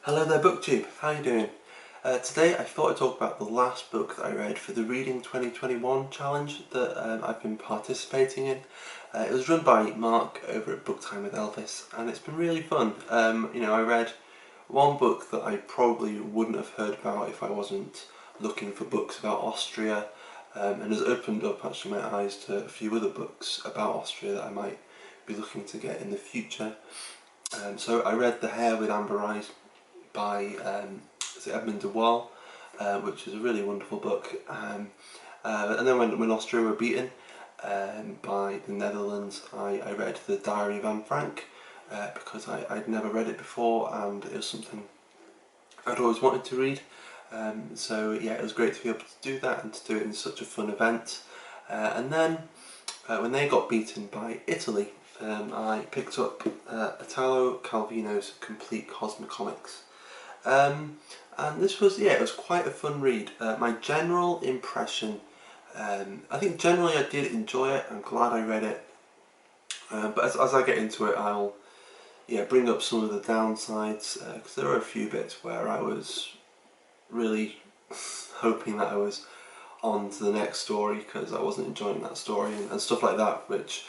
Hello there BookTube, how are you doing? Today I thought I'd talk about the last book that I read for the Reading 2021 challenge that I've been participating in. It was run by Mark over at Book Time with Elvis, and it's been really fun. I read one book that I probably wouldn't have heard about if I wasn't looking for books about Austria, and has opened up actually my eyes to a few other books about Austria that I might be looking to get in the future. So I read The Hare with Amber Eyes by Edmund de Waal, which is a really wonderful book. And then when Austria were beaten by the Netherlands, I read The Diary of Anne Frank because I'd never read it before and it was something I'd always wanted to read. So yeah, it was great to be able to do that and to do it in such a fun event. And then when they got beaten by Italy, I picked up Italo Calvino's complete Cosmicomics. And this was, it was quite a fun read. My general impression, I think generally I did enjoy it. I'm glad I read it. But as I get into it, I'll bring up some of the downsides, because there are a few bits where I was really hoping that I was on to the next story because I wasn't enjoying that story and stuff like that, which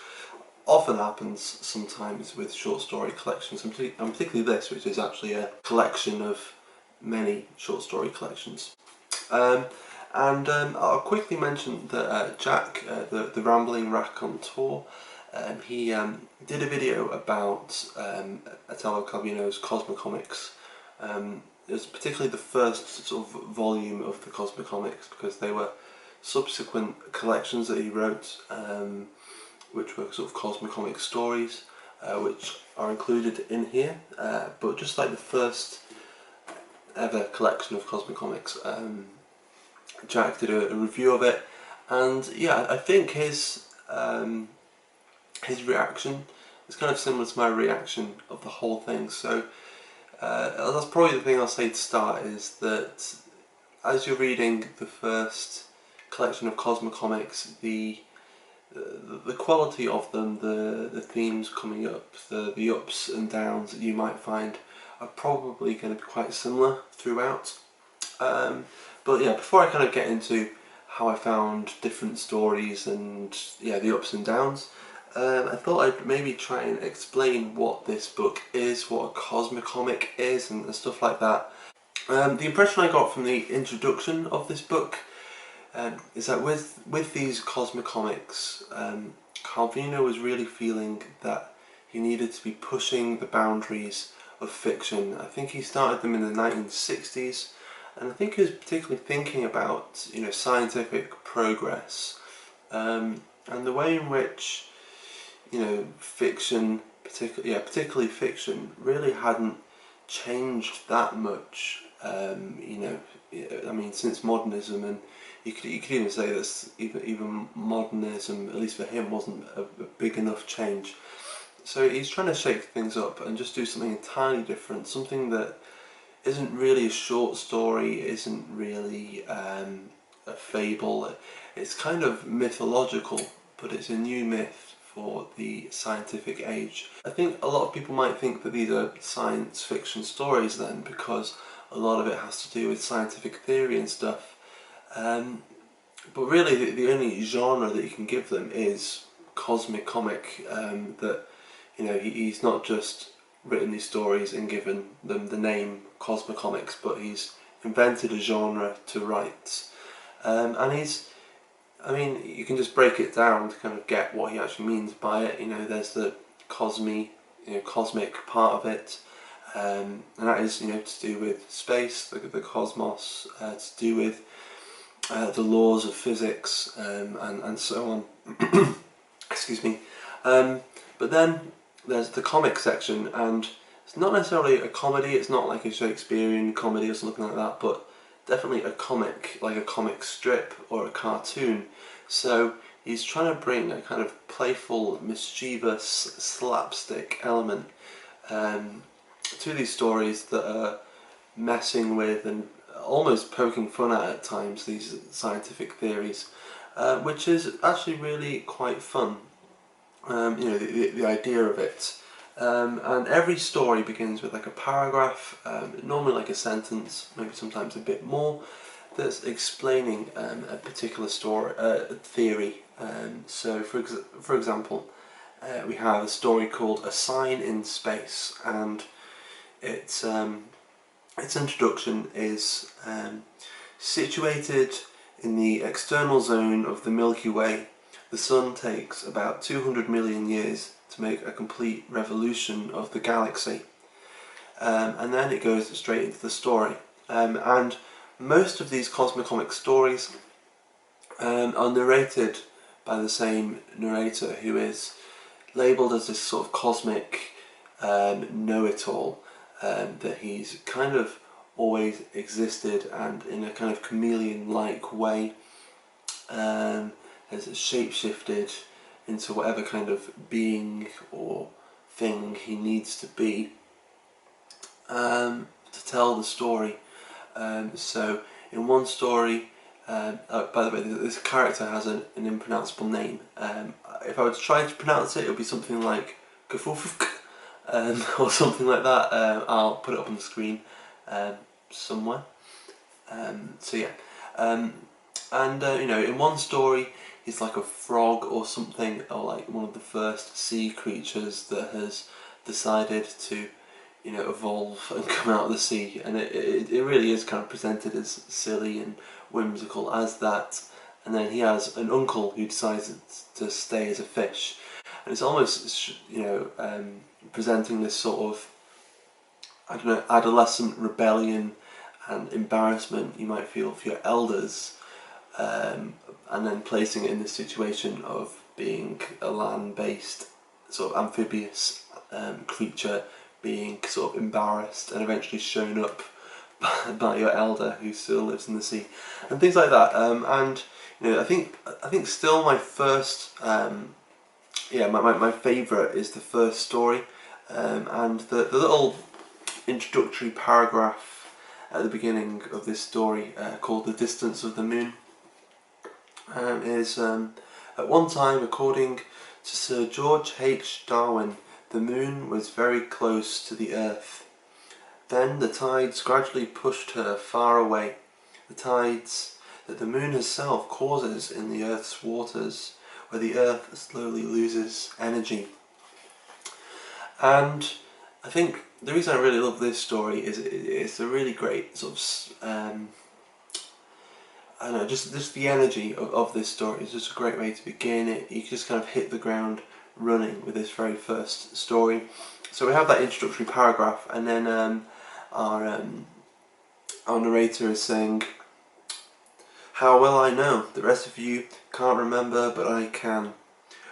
often happens sometimes with short story collections, and particularly this, which is actually a collection of many short story collections. I'll quickly mention that Jack, the Rambling Raconteur, he did a video about Italo Calvino's Cosmicomics. It was particularly the first sort of volume of the Cosmicomics because they were subsequent collections that he wrote, which were sort of Cosmicomic stories, which are included in here. But just like the first ever collection of Cosmicomics, Jack did a review of it, and yeah, I think his reaction is kind of similar to my reaction of the whole thing. So that's probably the thing I'll say to start, is that as you're reading the first collection of Cosmicomics, the quality of them, the themes coming up, the ups and downs that you might find are probably going to be quite similar throughout. But yeah, before I kind of get into how I found different stories and the ups and downs, I thought I'd maybe try and explain what this book is, what a Cosmicomic is, and stuff like that. The impression I got from the introduction of this book is that with these Cosmicomics, Calvino was really feeling that he needed to be pushing the boundaries of fiction. I think he started them in the 1960s, and I think he was particularly thinking about scientific progress, and the way in which fiction, particularly fiction, really hadn't changed that much. I mean, since modernism, and you could even say that even modernism, at least for him, wasn't a big enough change. So he's trying to shake things up and just do something entirely different, something that isn't really a short story, isn't really a fable. It's kind of mythological, but it's a new myth for the scientific age. I think a lot of people might think that these are science fiction stories then, because a lot of it has to do with scientific theory and stuff. But really the only genre that you can give them is cosmic comic. That he's not just written these stories and given them the name Cosmicomics, but he's invented a genre to write. And you can just break it down to kind of get what he actually means by it. There's the cosmic part of it, and that is to do with space, the cosmos, to do with the laws of physics, and so on. Excuse me. But then there's the comic section, and it's not necessarily a comedy. It's not like a Shakespearean comedy or something like that, but definitely a comic, like a comic strip or a cartoon. So he's trying to bring a kind of playful, mischievous, slapstick element to these stories that are messing with and almost poking fun at times these scientific theories, which is actually really quite fun. The idea of it. And every story begins with like a paragraph, normally like a sentence, maybe sometimes a bit more, that's explaining a particular story, theory. So for example, we have a story called A Sign in Space, and its introduction is situated in the external zone of the Milky Way. The Sun takes about 200 million years to make a complete revolution of the galaxy. And then it goes straight into the story. And most of these Cosmicomics stories are narrated by the same narrator, who is labelled as this sort of cosmic know-it-all, that he's kind of always existed, and in a kind of chameleon-like way has shape-shifted into whatever kind of being or thing he needs to be to tell the story. So in one story, by the way, this character has an impronounceable name. If I were to try to pronounce it, it would be something like Qfwfq, or something like that. I'll put it up on the screen somewhere. So yeah, and you know, in one story he's like a frog or something, or like one of the first sea creatures that has decided to, you know, evolve and come out of the sea, and it really is kind of presented as silly and whimsical as that. And then he has an uncle who decides to stay as a fish, and it's almost, you know, presenting this sort of, I don't know, adolescent rebellion and embarrassment you might feel for your elders, and then placing it in this situation of being a land-based sort of amphibious creature, being sort of embarrassed and eventually shown up by your elder who still lives in the sea, and things like that. And you know, I think still my first, yeah, my favourite is the first story, and the little introductory paragraph at the beginning of this story, called The Distance of the Moon, is at one time, according to Sir George H. Darwin, the moon was very close to the earth. Then the tides gradually pushed her far away, the tides that the moon herself causes in the earth's waters, where the earth slowly loses energy. And I think the reason I really love this story is it's a really great sort of, I don't know, just the energy of this story is just a great way to begin it. You just kind of hit the ground running with this very first story. So we have that introductory paragraph, and then our narrator is saying, "How well I know, the rest of you can't remember, but I can.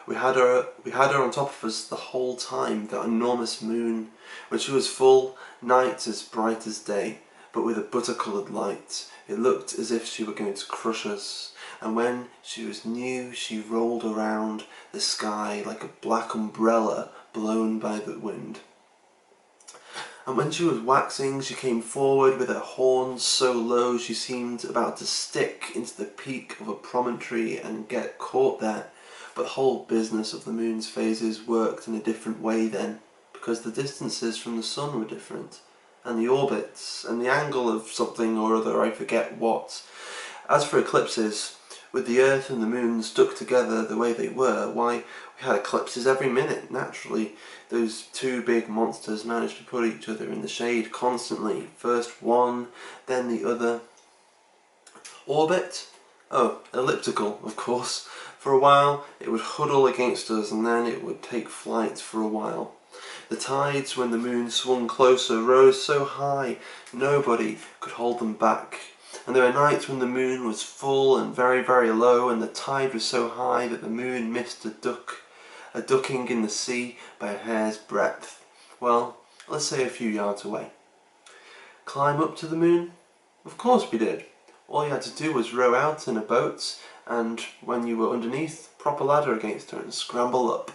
We had her on top of us the whole time, that enormous moon, when she was full, night as bright as day, but with a butter-coloured light. It looked as if she were going to crush us, and when she was new she rolled around the sky like a black umbrella blown by the wind. And when she was waxing, she came forward with her horns so low she seemed about to stick into the peak of a promontory and get caught there. But the whole business of the moon's phases worked in a different way then, because the distances from the sun were different, and the orbits, and the angle of something or other, I forget what. As for eclipses, with the earth and the moon stuck together the way they were, why, we had eclipses every minute, naturally. Those two big monsters managed to put each other in the shade constantly, first one, then the other. Orbit? Oh, elliptical, of course. For a while it would huddle against us, and then it would take flight for a while. The tides, when the moon swung closer, rose so high nobody could hold them back. And there were nights when the moon was full and very, very low, and the tide was so high that the moon missed a ducking in the sea by a hair's breadth. Well, let's say a few yards away. Climb up to the moon? Of course we did. All you had to do was row out in a boat, and when you were underneath, prop a ladder against her and scramble up.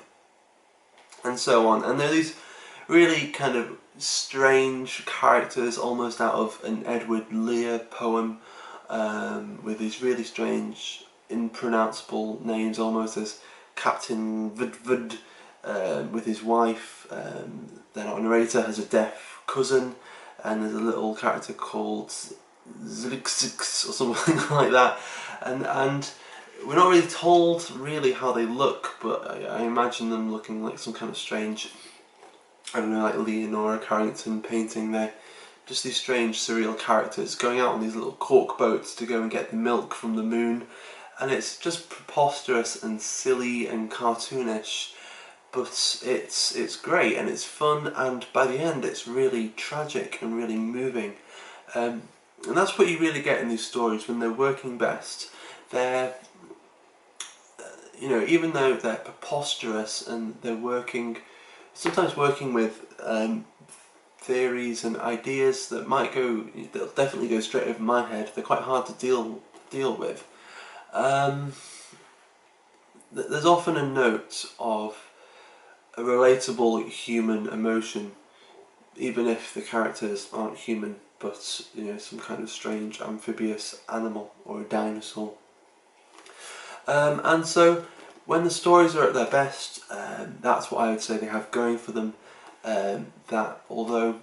And so on. And there are these really kind of strange characters, almost out of an Edward Lear poem, with these really strange, impronounceable names, almost as Captain Vd, with his wife. Then our narrator has a deaf cousin, and there's a little character called Zilixix or something like that, and we're not really told really how they look, but I imagine them looking like some kind of strange, I don't know, like Leonora Carrington painting. They're just these strange surreal characters going out on these little cork boats to go and get the milk from the moon, and it's just preposterous and silly and cartoonish, but it's great and it's fun, and by the end it's really tragic and really moving. And that's what you really get in these stories when they're working best. They're, you know, even though they're preposterous and they're sometimes working with theories and ideas that'll definitely go straight over my head. They're quite hard to deal with. There's often a note of a relatable human emotion, even if the characters aren't human, but you know, some kind of strange amphibious animal or a dinosaur. And so when the stories are at their best, that's what I would say they have going for them. That although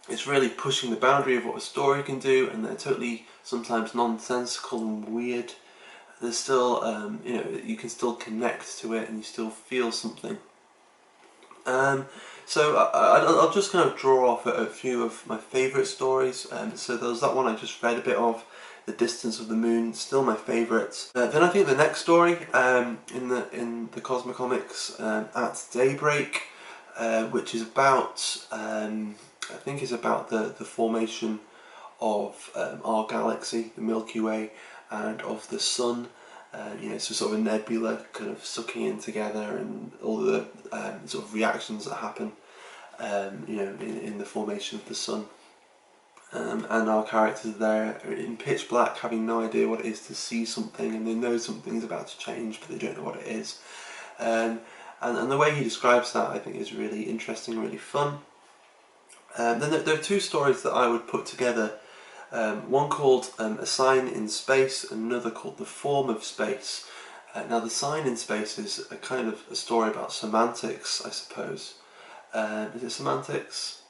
it's really pushing the boundary of what a story can do, and they're totally sometimes nonsensical and weird, there's still, you know, you can still connect to it and you still feel something. So I'll just kind of draw off a few of my favourite stories. So there's that one I just read a bit of, The Distance of the Moon, still my favourite. Then I think the next story in the Cosmicomics, At Daybreak, which is about, I think is about the formation of our galaxy, the Milky Way, and of the Sun. You know, so sort of a nebula kind of sucking in together, and all the sort of reactions that happen, you know, in the formation of the Sun. And our characters are there in pitch black, having no idea what it is to see something, and they know something's about to change, but they don't know what it is. And the way he describes that, I think, is really interesting, really fun. Then there are two stories that I would put together. One called A Sign in Space, and another called The Form of Space. Now The Sign in Space is a kind of a story about semantics, I suppose. Is it semantics?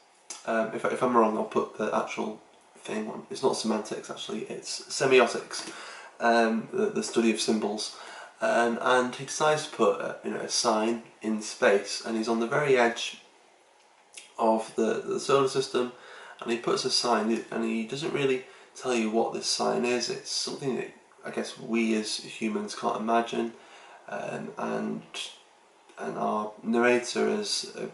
If I'm wrong, I'll put the actual thing on. It's not semantics actually, it's semiotics, the study of symbols. And he decides to put you know, a sign in space, and he's on the very edge of the solar system, and he puts a sign, and he doesn't really tell you what this sign is. It's something that I guess we as humans can't imagine, and our narrator is a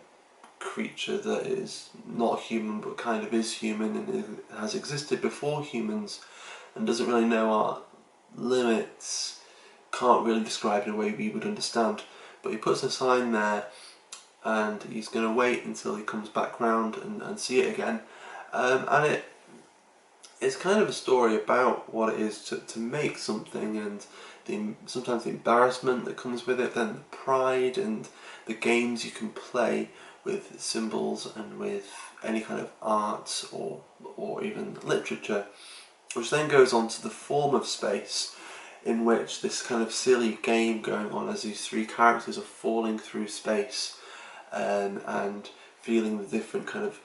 creature that is not human but kind of is human, and has existed before humans, and doesn't really know our limits, can't really describe in a way we would understand. But he puts a sign there, and he's going to wait until he comes back round and see it again. And it's kind of a story about what it is to make something, and sometimes the embarrassment that comes with it, then the pride and the games you can play with symbols and with any kind of art or even literature, which then goes on to The Form of Space, in which this kind of silly game going on as these three characters are falling through space, and feeling the different kind of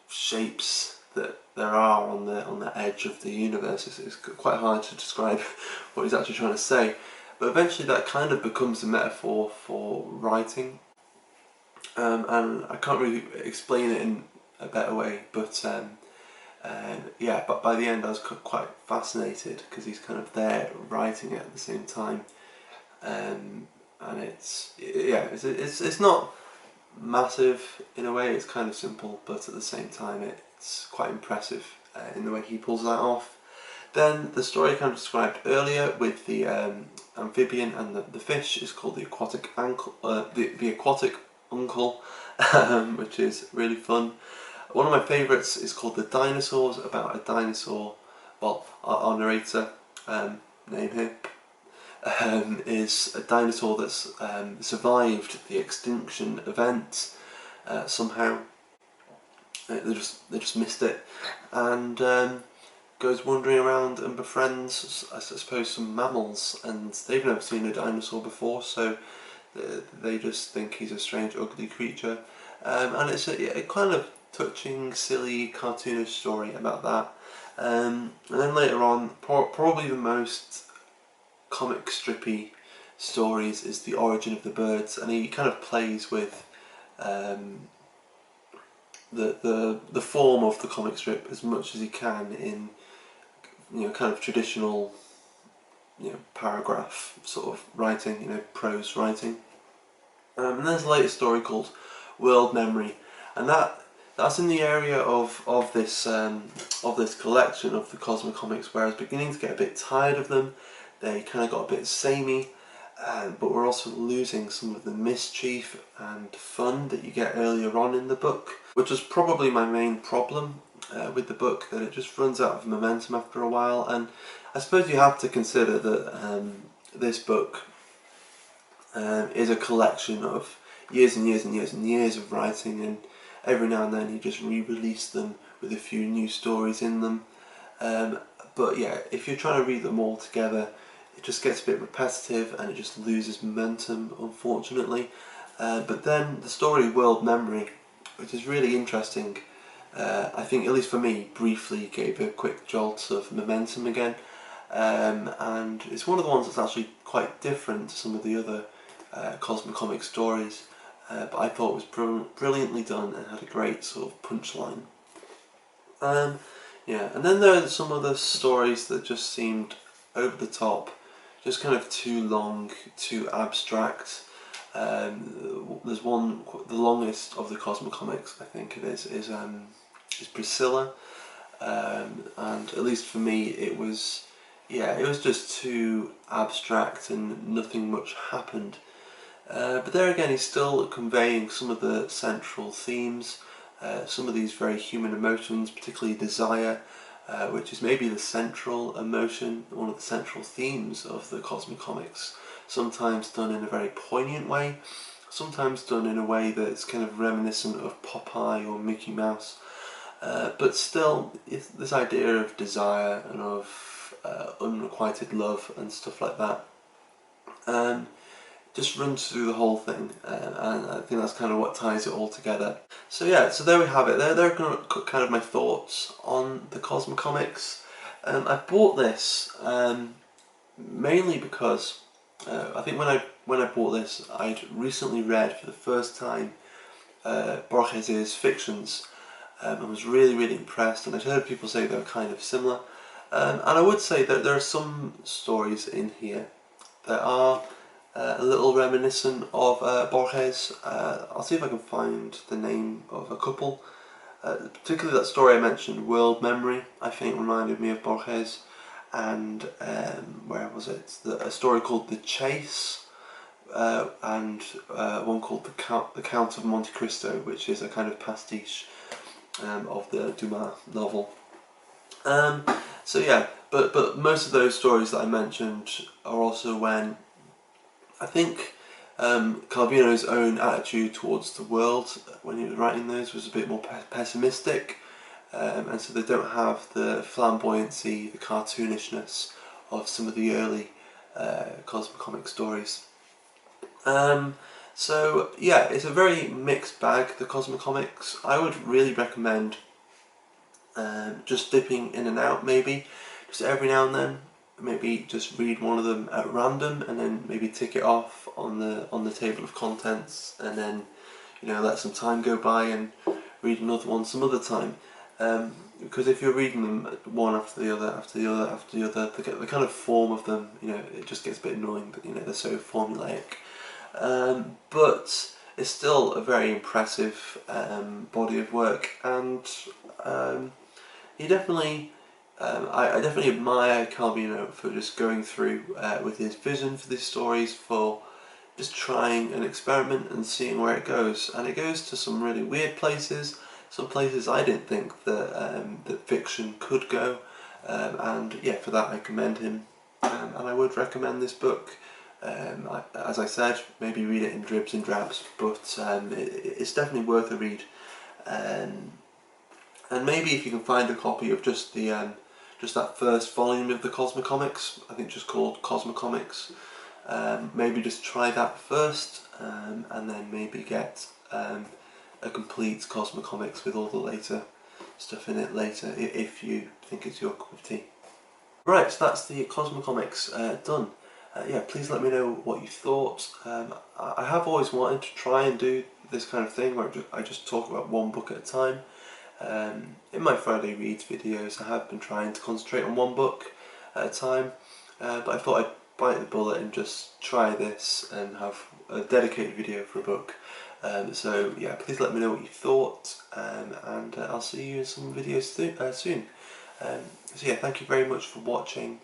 shapes that there are on the edge of the universe. It's quite hard to describe what he's actually trying to say, but eventually that kind of becomes a metaphor for writing, and I can't really explain it in a better way, but yeah, but by the end I was quite fascinated, because he's kind of there writing it at the same time, and it's not massive in a way, it's kind of simple, but at the same time it's quite impressive in the way he pulls that off. Then the story I kind of described earlier with the amphibian and the fish is called The Aquatic Uncle, which is really fun. One of my favourites is called The Dinosaurs, about a dinosaur. Well, our narrator, name here, is a dinosaur that's survived the extinction event somehow. They just missed it, and goes wandering around and befriends, I suppose, some mammals, and they've never seen a dinosaur before, so They just think he's a strange, ugly creature, and it's a kind of touching, silly, cartoonish story about that. And then later on, probably the most comic strippy stories is The Origin of the Birds, and he kind of plays with the form of the comic strip as much as he can in kind of traditional paragraph sort of writing, prose writing. And there's a later story called World Memory, and that's in the area of this collection of the Cosmicomics where I was beginning to get a bit tired of them. They kind of got a bit samey, but we're also losing some of the mischief and fun that you get earlier on in the book, which was probably my main problem with the book, that it just runs out of momentum after a while. And I suppose you have to consider that this book is a collection of years and years and years and years of writing, and every now and then he just re-released them with a few new stories in them. But yeah, if you're trying to read them all together, it just gets a bit repetitive and it just loses momentum, unfortunately. But then the story World Memory, which is really interesting, I think, at least for me, briefly gave a quick jolt of momentum again. And it's one of the ones that's actually quite different to some of the other Cosmicomic stories, but I thought it was brilliantly done and had a great sort of punchline. Yeah, and then there are some other stories that just seemed over the top, just kind of too long, too abstract. There's one, the longest of the Cosmicomics, I think it is Priscilla, and at least for me it was just too abstract and nothing much happened. But there again, he's still conveying some of the central themes, some of these very human emotions, particularly desire, which is maybe the central emotion, one of the central themes of the Cosmicomics, sometimes done in a very poignant way, sometimes done in a way that's kind of reminiscent of Popeye or Mickey Mouse, but still this idea of desire and of unrequited love and stuff like that just runs through the whole thing, and I think that's kind of what ties it all together. So yeah, so there we have it. There are kind of my thoughts on the Cosmicomics. I bought this mainly because I think when I bought this, I'd recently read for the first time Borges's fictions, and was really impressed. And I'd heard people say they were kind of similar, and I would say that there are some stories in here that are a little reminiscent of Borges. I'll see if I can find the name of a couple. Particularly that story I mentioned, World Memory, I think reminded me of Borges. And where was it? A story called The Chase, and one called The Count of Monte Cristo, which is a kind of pastiche of the Dumas novel. So yeah, but most of those stories that I mentioned are also when I think Calvino's own attitude towards the world when he was writing those was a bit more pessimistic, and so they don't have the flamboyancy, the cartoonishness of some of the early Cosmicomic stories. So yeah, it's a very mixed bag, the Cosmicomics. I would really recommend just dipping in and out, maybe just every now and then. Maybe just read one of them at random and then maybe tick it off on the table of contents, and then let some time go by and read another one some other time. Because if you're reading them one after the other, after the other, after the other, the kind of form of them, it just gets a bit annoying. But they're so formulaic. But it's still a very impressive body of work, and he definitely. I definitely admire Calvino for just going through with his vision for these stories, for just trying an experiment and seeing where it goes. And it goes to some really weird places, some places I didn't think that fiction could go. And yeah, for that I commend him. And I would recommend this book. As I said, maybe read it in dribs and drabs, but it's definitely worth a read. And maybe if you can find a copy of just that first volume of the Cosmicomics, I think just called Cosmicomics, maybe just try that first, and then maybe get a complete Cosmicomics with all the later stuff in it later, if you think it's your cup of tea. Right, so that's the Cosmicomics done. Yeah, please let me know what you thought. I have always wanted to try and do this kind of thing where I just talk about one book at a time. In my Friday Reads videos I have been trying to concentrate on one book at a time, but I thought I'd bite the bullet and just try this and have a dedicated video for a book. So yeah, please let me know what you thought, and I'll see you in some videos soon. So yeah, thank you very much for watching,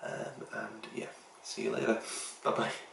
and yeah, see you later. Bye bye.